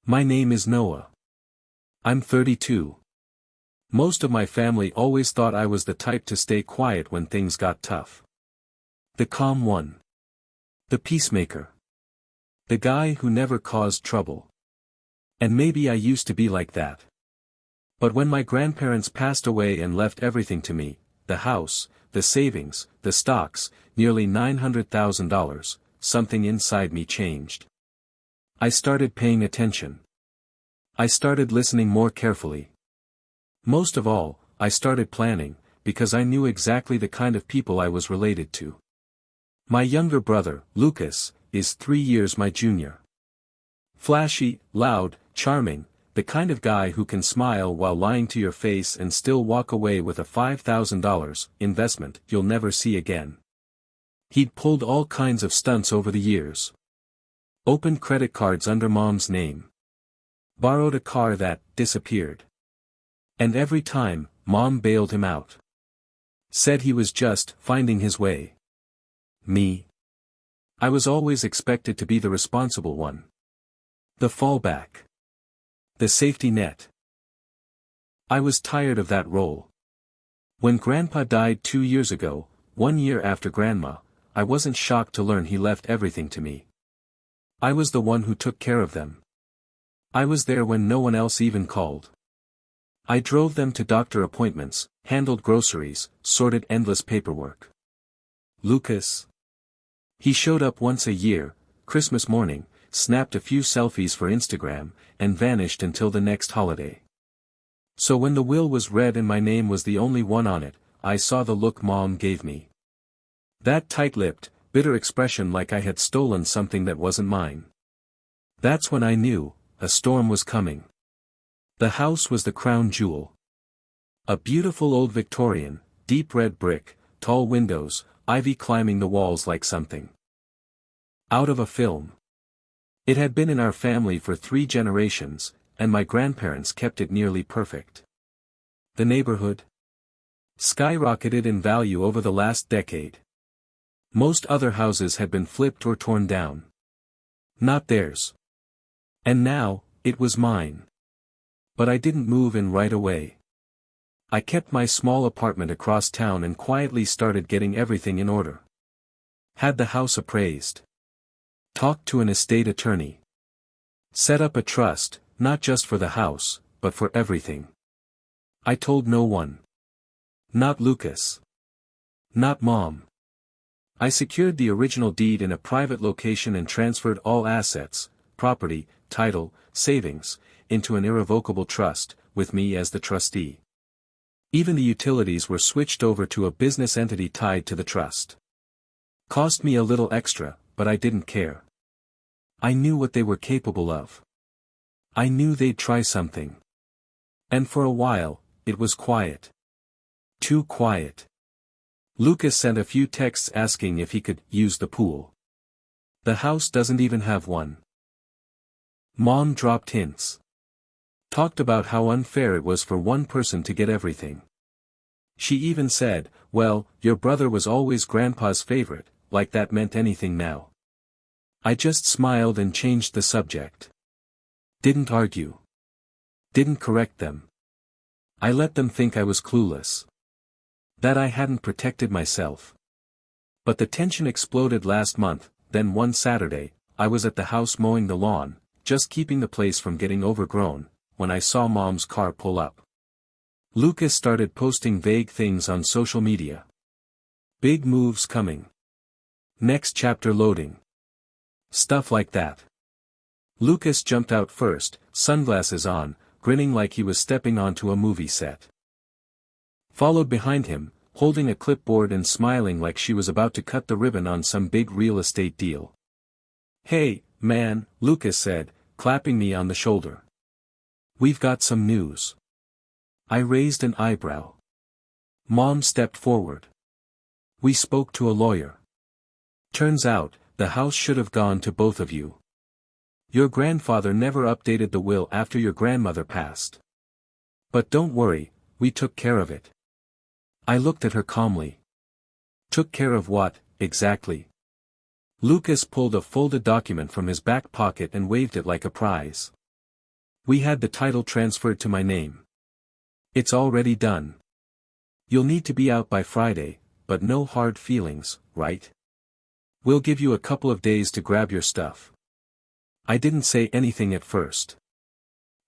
My name is Noah. I'm 32. Most of my family always thought I was the type to stay quiet when things got tough. The calm one. The peacemaker. The guy who never caused trouble. And maybe I used to be like that. But when my grandparents passed away and left everything to me, the house, the savings, the stocks, nearly $900,000, something inside me changed. I started paying attention. I started listening more carefully. Most of all, I started planning, because I knew exactly the kind of people I was related to. My younger brother, Lucas, is 3 years my junior. Flashy, loud, charming, the kind of guy who can smile while lying to your face and still walk away with a $5,000 investment you'll never see again. He'd pulled all kinds of stunts over the years. Opened credit cards under mom's name. Borrowed a car that disappeared. And every time, mom bailed him out. Said he was just finding his way. Me? I was always expected to be the responsible one. The fallback. The safety net. I was tired of that role. When Grandpa died 2 years ago, 1 year after Grandma, I wasn't shocked to learn he left everything to me. I was the one who took care of them. I was there when no one else even called. I drove them to doctor appointments, handled groceries, sorted endless paperwork. Lucas. He showed up once a year, Christmas morning, snapped a few selfies for Instagram, and vanished until the next holiday. So when the will was read and my name was the only one on it, I saw the look Mom gave me. That tight-lipped, bitter expression like I had stolen something that wasn't mine. That's when I knew, a storm was coming. The house was the crown jewel. A beautiful old Victorian, deep red brick, tall windows, ivy climbing the walls like something out of a film. It had been in our family for 3 generations, and my grandparents kept it nearly perfect. The neighborhood skyrocketed in value over the last decade. Most other houses had been flipped or torn down. Not theirs. And now, it was mine. But I didn't move in right away. I kept my small apartment across town and quietly started getting everything in order. Had the house appraised. Talked to an estate attorney. Set up a trust, not just for the house, but for everything. I told no one. Not Lucas. Not Mom. I secured the original deed in a private location and transferred all assets, property, title, savings, into an irrevocable trust, with me as the trustee. Even the utilities were switched over to a business entity tied to the trust. Cost me a little extra, but I didn't care. I knew what they were capable of. I knew they'd try something. And for a while, it was quiet. Too quiet. Lucas sent a few texts asking if he could use the pool. The house doesn't even have one. Mom dropped hints. Talked about how unfair it was for one person to get everything. She even said, well, your brother was always Grandpa's favorite, like that meant anything now. I just smiled and changed the subject. Didn't argue. Didn't correct them. I let them think I was clueless. That I hadn't protected myself. But the tension exploded last month. Then one Saturday, I was at the house mowing the lawn, just keeping the place from getting overgrown, when I saw Mom's car pull up. Lucas started posting vague things on social media. Big moves coming. Next chapter loading. Stuff like that. Lucas jumped out first, sunglasses on, grinning like he was stepping onto a movie set. Followed behind him, holding a clipboard and smiling like she was about to cut the ribbon on some big real estate deal. Hey, man, Lucas said, clapping me on the shoulder. We've got some news. I raised an eyebrow. Mom stepped forward. We spoke to a lawyer. Turns out, the house should have gone to both of you. Your grandfather never updated the will after your grandmother passed. But don't worry, we took care of it. I looked at her calmly. Took care of what, exactly? Lucas pulled a folded document from his back pocket and waved it like a prize. We had the title transferred to my name. It's already done. You'll need to be out by Friday, but no hard feelings, right? We'll give you a couple of days to grab your stuff. I didn't say anything at first.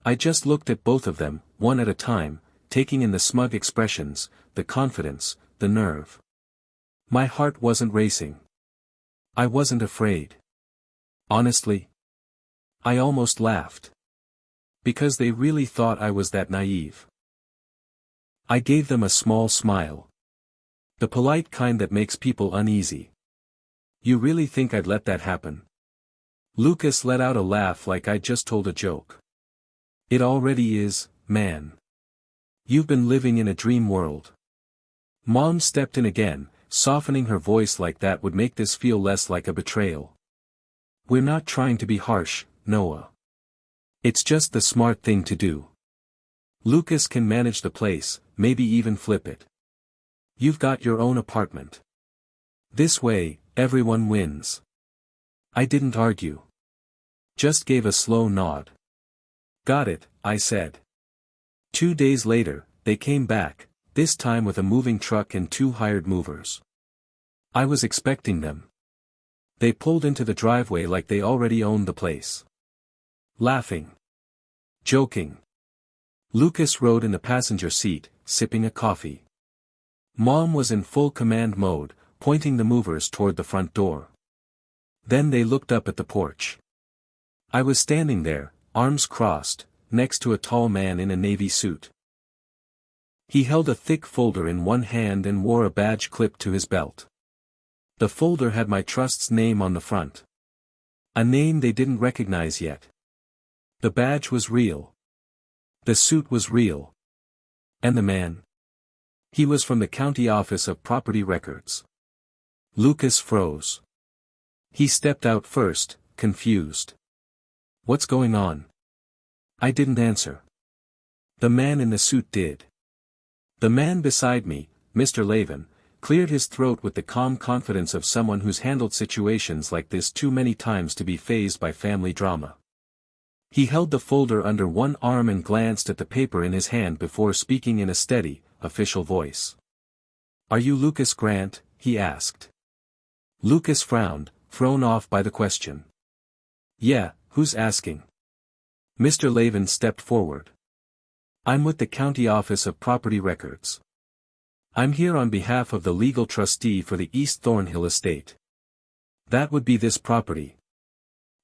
I just looked at both of them, one at a time, taking in the smug expressions, the confidence, the nerve. My heart wasn't racing. I wasn't afraid. Honestly, I almost laughed. Because they really thought I was that naive. I gave them a small smile. The polite kind that makes people uneasy. You really think I'd let that happen? Lucas let out a laugh like I'd just told a joke. It already is, man. You've been living in a dream world. Mom stepped in again, softening her voice like that would make this feel less like a betrayal. We're not trying to be harsh, Noah. It's just the smart thing to do. Lucas can manage the place, maybe even flip it. You've got your own apartment. This way, everyone wins. I didn't argue. Just gave a slow nod. Got it, I said. 2 days later, they came back, this time with a moving truck and 2 hired movers. I was expecting them. They pulled into the driveway like they already owned the place. Laughing. Joking. Lucas rode in the passenger seat, sipping a coffee. Mom was in full command mode, pointing the movers toward the front door. Then they looked up at the porch. I was standing there, arms crossed, next to a tall man in a navy suit. He held a thick folder in one hand and wore a badge clipped to his belt. The folder had my trust's name on the front. A name they didn't recognize yet. The badge was real. The suit was real. And the man? He was from the county office of property records. Lucas froze. He stepped out first, confused. What's going on? I didn't answer. The man in the suit did. The man beside me, Mr. Lavin, cleared his throat with the calm confidence of someone who's handled situations like this too many times to be fazed by family drama. He held the folder under one arm and glanced at the paper in his hand before speaking in a steady, official voice. Are you Lucas Grant? He asked. Lucas frowned, thrown off by the question. Yeah, who's asking? Mr. Lavin stepped forward. I'm with the county office of property records. I'm here on behalf of the legal trustee for the East Thornhill estate. That would be this property.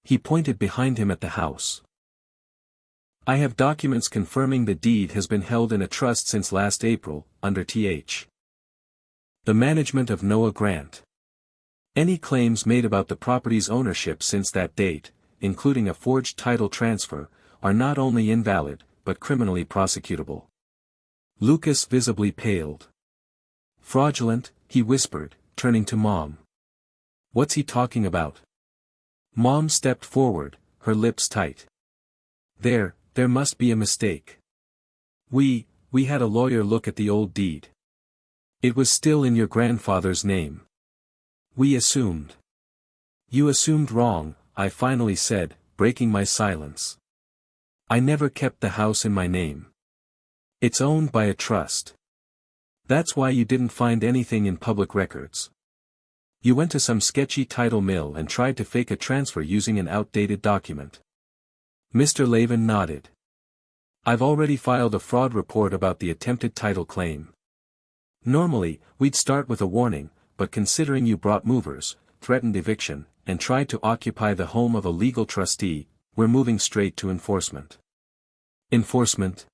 He pointed behind him at the house. I have documents confirming the deed has been held in a trust since last April, under Th. the management of Noah Grant. Any claims made about the property's ownership since that date, including a forged title transfer, are not only invalid, but criminally prosecutable. Lucas visibly paled. Fraudulent, he whispered, turning to Mom. What's he talking about? Mom stepped forward, her lips tight. There must be a mistake. We had a lawyer look at the old deed. It was still in your grandfather's name. We assumed. You assumed wrong, I finally said, breaking my silence. I never kept the house in my name. It's owned by a trust. That's why you didn't find anything in public records. You went to some sketchy title mill and tried to fake a transfer using an outdated document. Mr. Lavin nodded. I've already filed a fraud report about the attempted title claim. Normally, we'd start with a warning, but considering you brought movers, threatened eviction, and tried to occupy the home of a legal trustee, we're moving straight to enforcement. Enforcement?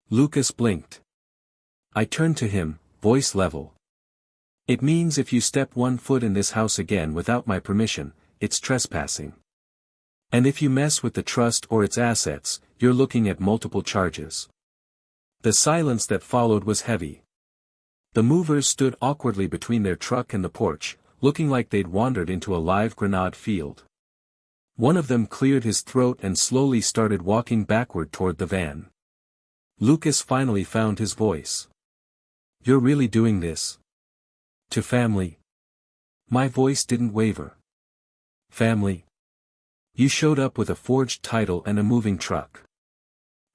Lucas blinked. I turned to him, voice level. It means if you step 1 foot in this house again without my permission, it's trespassing. And if you mess with the trust or its assets, you're looking at multiple charges. The silence that followed was heavy. The movers stood awkwardly between their truck and the porch, looking like they'd wandered into a live grenade field. One of them cleared his throat and slowly started walking backward toward the van. Lucas finally found his voice. You're really doing this? To family? My voice didn't waver. Family? You showed up with a forged title and a moving truck.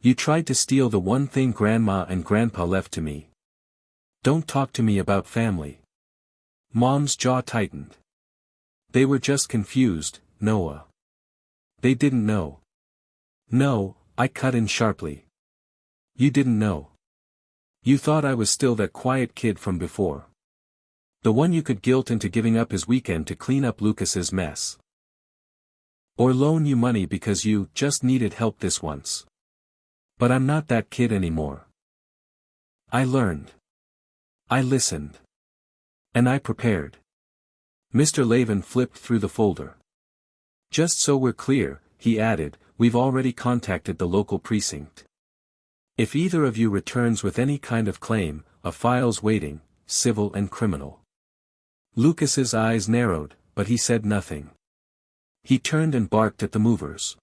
You tried to steal the one thing Grandma and Grandpa left to me. Don't talk to me about family. Mom's jaw tightened. They were just confused, Noah. They didn't know. No, I cut in sharply. You didn't know. You thought I was still that quiet kid from before. The one you could guilt into giving up his weekend to clean up Lucas's mess. Or loan you money because you just needed help this once. But I'm not that kid anymore. I learned. I listened. And I prepared. Mr. Lavin flipped through the folder. Just so we're clear, he added, we've already contacted the local precinct. If either of you returns with any kind of claim, a file's waiting, civil and criminal. Lucas's eyes narrowed, but he said nothing. He turned and barked at the movers.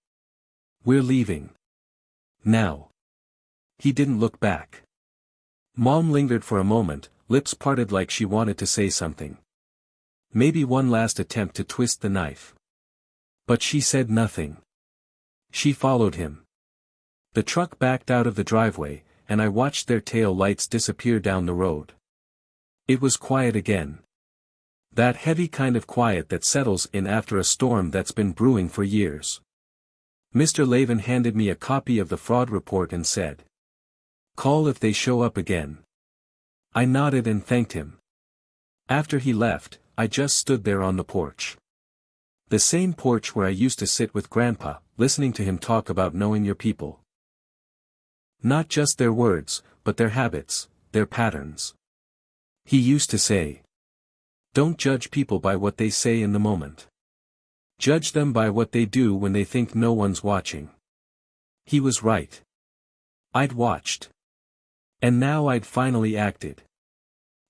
We're leaving. Now. He didn't look back. Mom lingered for a moment, lips parted like she wanted to say something. Maybe one last attempt to twist the knife. But she said nothing. She followed him. The truck backed out of the driveway, and I watched their tail lights disappear down the road. It was quiet again. That heavy kind of quiet that settles in after a storm that's been brewing for years. Mr. Lavin handed me a copy of the fraud report and said, call if they show up again. I nodded and thanked him. After he left, I just stood there on the porch. The same porch where I used to sit with Grandpa, listening to him talk about knowing your people. Not just their words, but their habits, their patterns. He used to say, don't judge people by what they say in the moment. Judge them by what they do when they think no one's watching. He was right. I'd watched. And now I'd finally acted.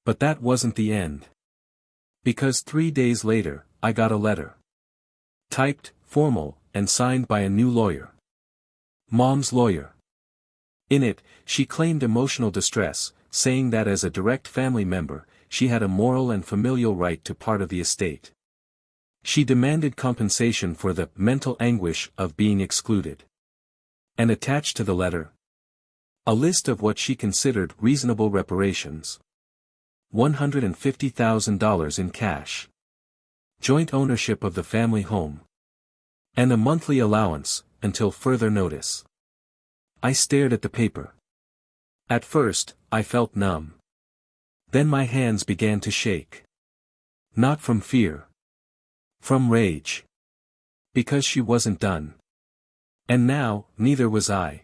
But that wasn't the end. Because 3 days later, I got a letter. Typed, formal, and signed by a new lawyer. Mom's lawyer. In it, she claimed emotional distress, saying that as a direct family member, she had a moral and familial right to part of the estate. She demanded compensation for the mental anguish of being excluded. And attached to the letter, a list of what she considered reasonable reparations. $150,000 in cash. Joint ownership of the family home. And a monthly allowance, until further notice. I stared at the paper. At first, I felt numb. Then my hands began to shake. Not from fear. From rage. Because she wasn't done. And now, neither was I.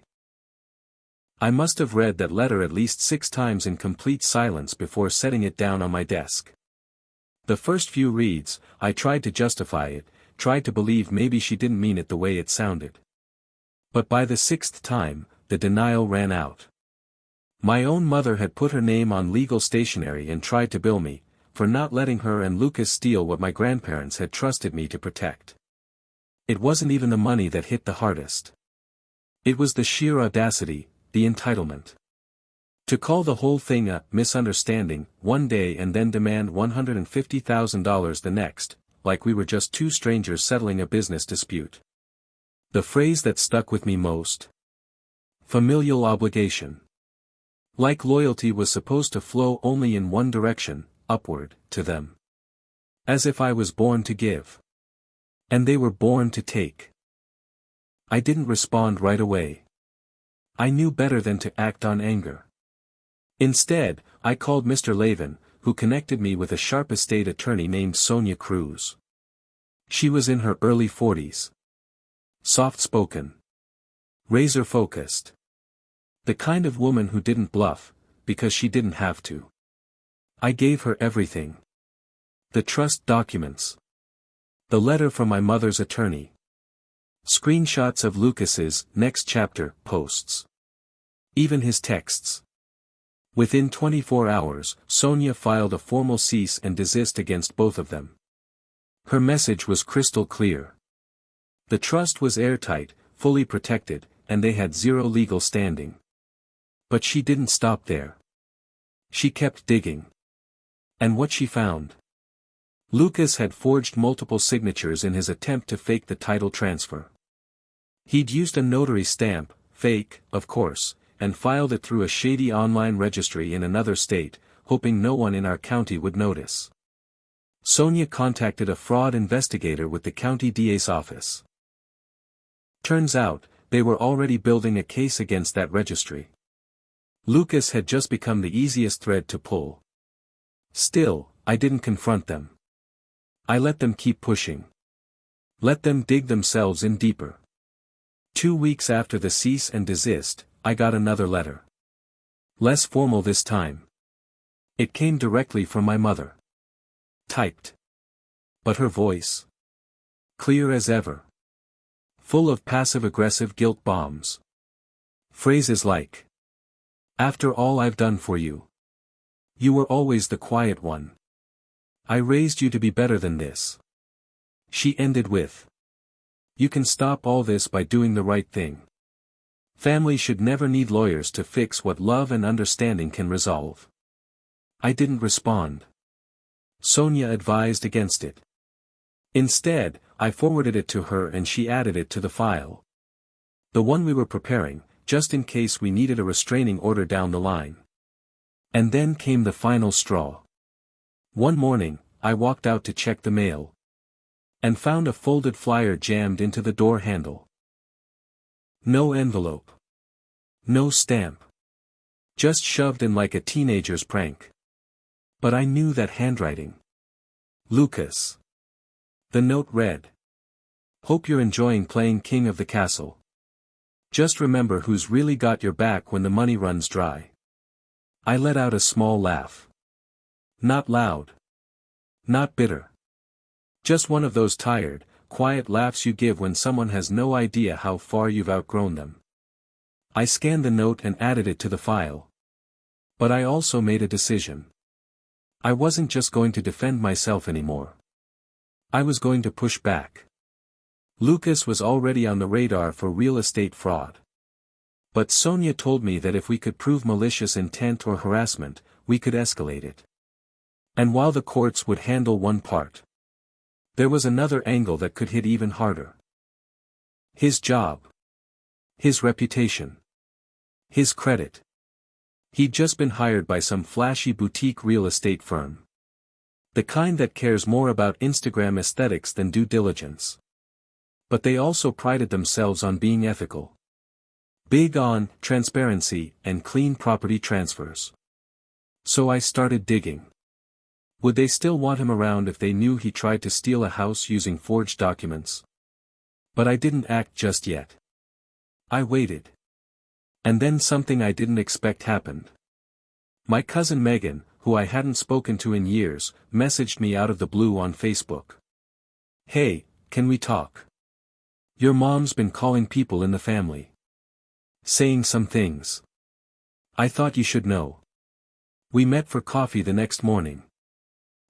I must have read that letter at least 6 times in complete silence before setting it down on my desk. The first few reads, I tried to justify it, tried to believe maybe she didn't mean it the way it sounded. But by the 6th time, the denial ran out. My own mother had put her name on legal stationery and tried to bill me, for not letting her and Lucas steal what my grandparents had trusted me to protect. It wasn't even the money that hit the hardest. It was the sheer audacity, the entitlement. To call the whole thing a misunderstanding one day and then demand $150,000 the next, like we were just two strangers settling a business dispute. The phrase that stuck with me most. Familial obligation. Like loyalty was supposed to flow only in one direction, upward, to them. As if I was born to give. And they were born to take. I didn't respond right away. I knew better than to act on anger. Instead, I called Mr. Lavin, who connected me with a sharp estate attorney named Sonia Cruz. She was in her early 40s. Soft-spoken. Razor-focused. The kind of woman who didn't bluff, because she didn't have to. I gave her everything. The trust documents. The letter from my mother's attorney. Screenshots of Lucas's next chapter posts. Even his texts. Within 24 hours, Sonia filed a formal cease and desist against both of them. Her message was crystal clear. The trust was airtight, fully protected, and they had zero legal standing. But she didn't stop there. She kept digging. And what she found? Lucas had forged multiple signatures in his attempt to fake the title transfer. He'd used a notary stamp, fake, of course, and filed it through a shady online registry in another state, hoping no one in our county would notice. Sonia contacted a fraud investigator with the county DA's office. Turns out, they were already building a case against that registry. Lucas had just become the easiest thread to pull. Still, I didn't confront them. I let them keep pushing. Let them dig themselves in deeper. 2 weeks after the cease and desist, I got another letter. Less formal this time. It came directly from my mother. Typed. But her voice. Clear as ever. Full of passive-aggressive guilt bombs. Phrases like, "After all I've done for you. You were always the quiet one. I raised you to be better than this." She ended with, "You can stop all this by doing the right thing. Family should never need lawyers to fix what love and understanding can resolve." I didn't respond. Sonia advised against it. Instead, I forwarded it to her and she added it to the file. The one we were preparing, just in case we needed a restraining order down the line. And then came the final straw. One morning, I walked out to check the mail. And found a folded flyer jammed into the door handle. No envelope. No stamp. Just shoved in like a teenager's prank. But I knew that handwriting. Lucas. The note read, "Hope you're enjoying playing king of the castle. Just remember who's really got your back when the money runs dry." I let out a small laugh. Not loud. Not bitter. Just one of those tired, quiet laughs you give when someone has no idea how far you've outgrown them. I scanned the note and added it to the file. But I also made a decision. I wasn't just going to defend myself anymore. I was going to push back. Lucas was already on the radar for real estate fraud. But Sonia told me that if we could prove malicious intent or harassment, we could escalate it. And while the courts would handle one part, there was another angle that could hit even harder. His job. His reputation. His credit. He'd just been hired by some flashy boutique real estate firm. The kind that cares more about Instagram aesthetics than due diligence. But they also prided themselves on being ethical. Big on transparency and clean property transfers. So I started digging. Would they still want him around if they knew he tried to steal a house using forged documents? But I didn't act just yet. I waited. And then something I didn't expect happened. My cousin Megan, who I hadn't spoken to in years, messaged me out of the blue on Facebook. "Hey, can we talk? Your mom's been calling people in the family. Saying some things. I thought you should know." We met for coffee the next morning.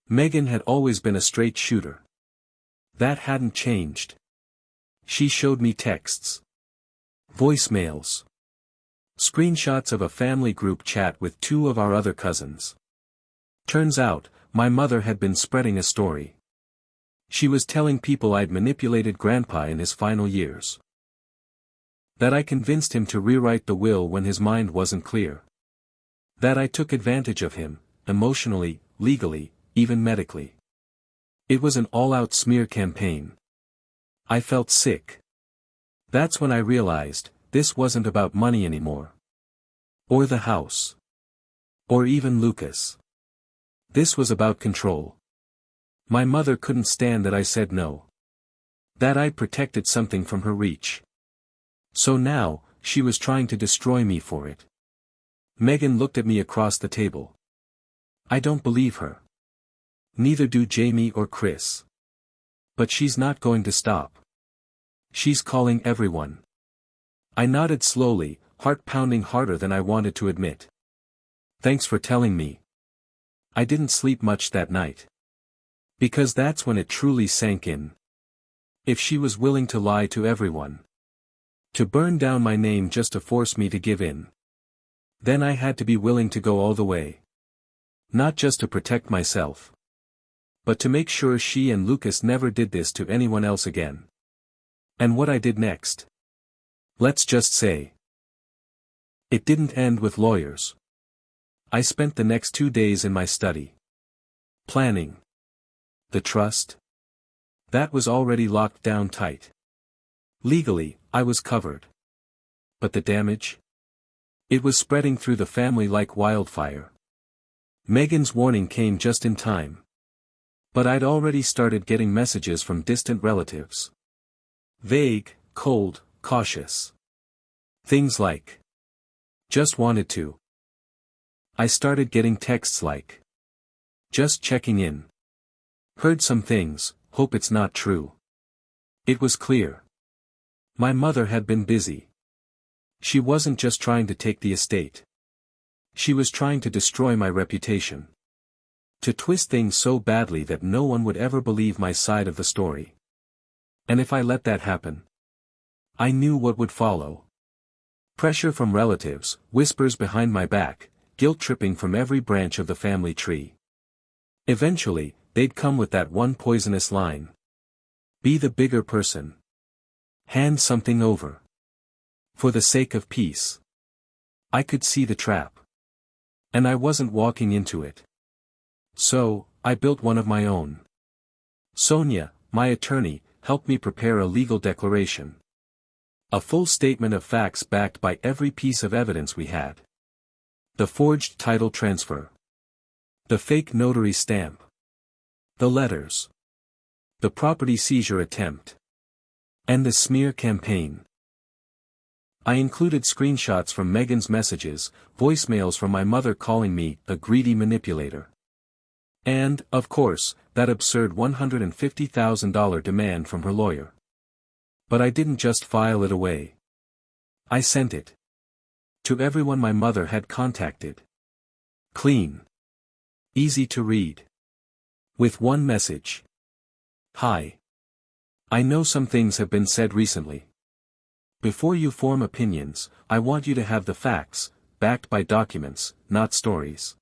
Megan had always been a straight shooter. That hadn't changed. She showed me texts. Voicemails. Screenshots of a family group chat with 2 of our other cousins. Turns out, my mother had been spreading a story. She was telling people I'd manipulated Grandpa in his final years. That I convinced him to rewrite the will when his mind wasn't clear. That I took advantage of him, emotionally, legally, even medically. It was an all-out smear campaign. I felt sick. That's when I realized, this wasn't about money anymore. Or the house. Or even Lucas. This was about control. My mother couldn't stand that I said no. That I protected something from her reach. So now, she was trying to destroy me for it. Megan looked at me across the table. I don't believe her. Neither do Jamie or Chris. But she's not going to stop. She's calling everyone. I nodded slowly, heart pounding harder than I wanted to admit. Thanks for telling me. I didn't sleep much that night. Because that's when it truly sank in. If she was willing to lie to everyone. To burn down my name just to force me to give in. Then I had to be willing to go all the way. Not just to protect myself. But to make sure she and Lucas never did this to anyone else again. And what I did next? Let's just say, it didn't end with lawyers. I spent the next 2 days in my study. Planning. The trust? That was already locked down tight. Legally, I was covered. But the damage? It was spreading through the family like wildfire. Megan's warning came just in time. But I'd already started getting messages from distant relatives. Vague, cold, cautious. Things like, just wanted to. I started getting texts like, just checking in. Heard some things, hope it's not true. It was clear. My mother had been busy. She wasn't just trying to take the estate. She was trying to destroy my reputation. To twist things so badly that no one would ever believe my side of the story. And if I let that happen, I knew what would follow. Pressure from relatives, whispers behind my back, guilt-tripping from every branch of the family tree. Eventually, they'd come with that one poisonous line. Be the bigger person. Hand something over. For the sake of peace. I could see the trap. And I wasn't walking into it. So, I built one of my own. Sonia, my attorney, helped me prepare a legal declaration. A full statement of facts backed by every piece of evidence we had. The forged title transfer. The fake notary stamp. The letters. The property seizure attempt. And the smear campaign. I included screenshots from Megan's messages, voicemails from my mother calling me a greedy manipulator. And, of course, that absurd $150,000 demand from her lawyer. But I didn't just file it away. I sent it. To everyone my mother had contacted. Clean. Easy to read. With one message. Hi. I know some things have been said recently. Before you form opinions, I want you to have the facts, backed by documents, not stories.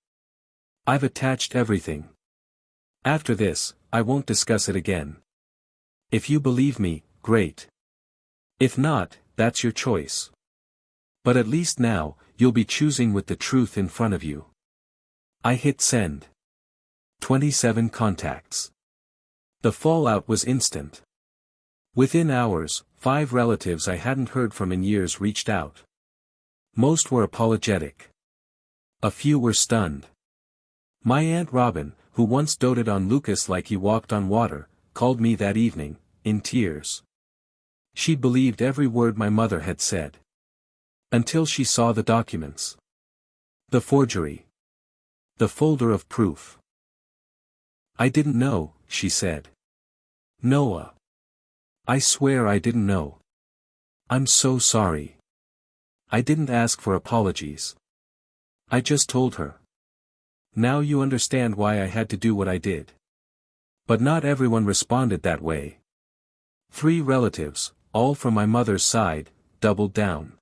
I've attached everything. After this, I won't discuss it again. If you believe me, great. If not, that's your choice. But at least now, you'll be choosing with the truth in front of you. I hit send. 27 contacts. The fallout was instant. Within hours, 5 relatives I hadn't heard from in years reached out. Most were apologetic. A few were stunned. My Aunt Robin, who once doted on Lucas like he walked on water, called me that evening, in tears. She believed every word my mother had said. Until she saw the documents. The forgery. The folder of proof. I didn't know, she said. Noah. I swear I didn't know. I'm so sorry. I didn't ask for apologies. I just told her. Now you understand why I had to do what I did. But not everyone responded that way. 3 relatives, all from my mother's side, doubled down.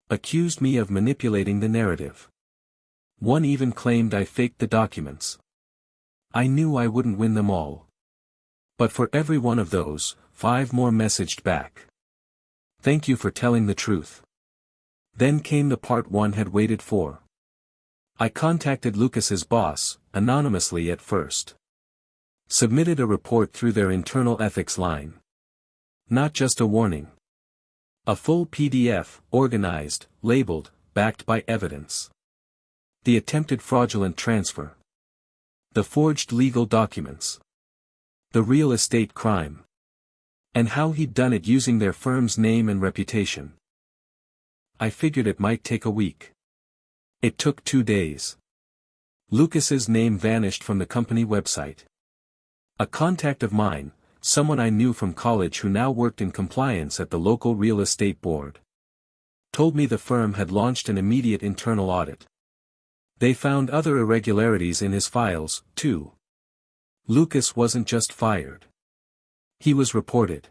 Accused me of manipulating the narrative. One even claimed I faked the documents. I knew I wouldn't win them all. But for every one of those, 5 more messaged back. Thank you for telling the truth. Then came the part one had waited for. I contacted Lucas's boss, anonymously at first. Submitted a report through their internal ethics line. Not just a warning. A full PDF, organized, labeled, backed by evidence. The attempted fraudulent transfer. The forged legal documents. The real estate crime. And how he'd done it using their firm's name and reputation. I figured it might take a week. It took 2 days. Lucas's name vanished from the company website. A contact of mine, someone I knew from college who now worked in compliance at the local real estate board, told me the firm had launched an immediate internal audit. They found other irregularities in his files, too. Lucas wasn't just fired. He was reported.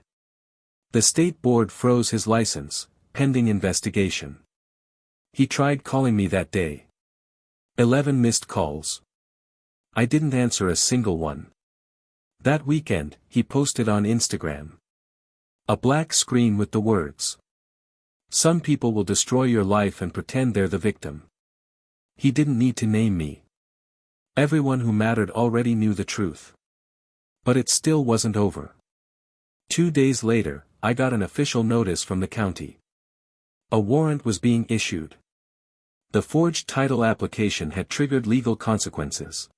The state board froze his license, pending investigation. He tried calling me that day. 11 missed calls. I didn't answer a single one. That weekend, he posted on Instagram. A black screen with the words. Some people will destroy your life and pretend they're the victim. He didn't need to name me. Everyone who mattered already knew the truth. But it still wasn't over. 2 days later, I got an official notice from the county. A warrant was being issued. The forged title application had triggered legal consequences.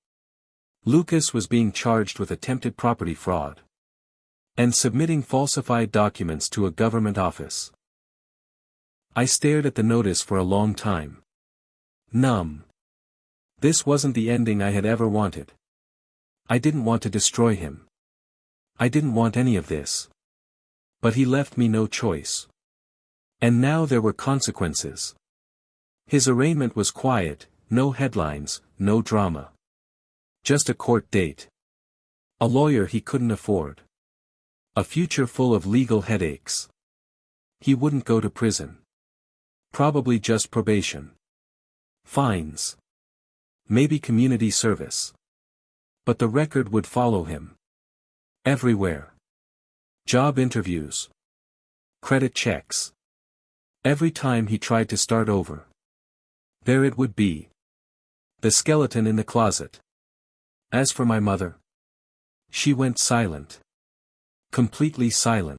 Lucas was being charged with attempted property fraud and submitting falsified documents to a government office. I stared at the notice for a long time. Numb. This wasn't the ending I had ever wanted. I didn't want to destroy him. I didn't want any of this. But he left me no choice. And now there were consequences. His arraignment was quiet, no headlines, no drama. Just a court date. A lawyer he couldn't afford. A future full of legal headaches. He wouldn't go to prison. Probably just probation. Fines. Maybe community service. But the record would follow him. Everywhere. Job interviews. Credit checks. Every time he tried to start over. There it would be. The skeleton in the closet. As for my mother, she went silent. Completely silent.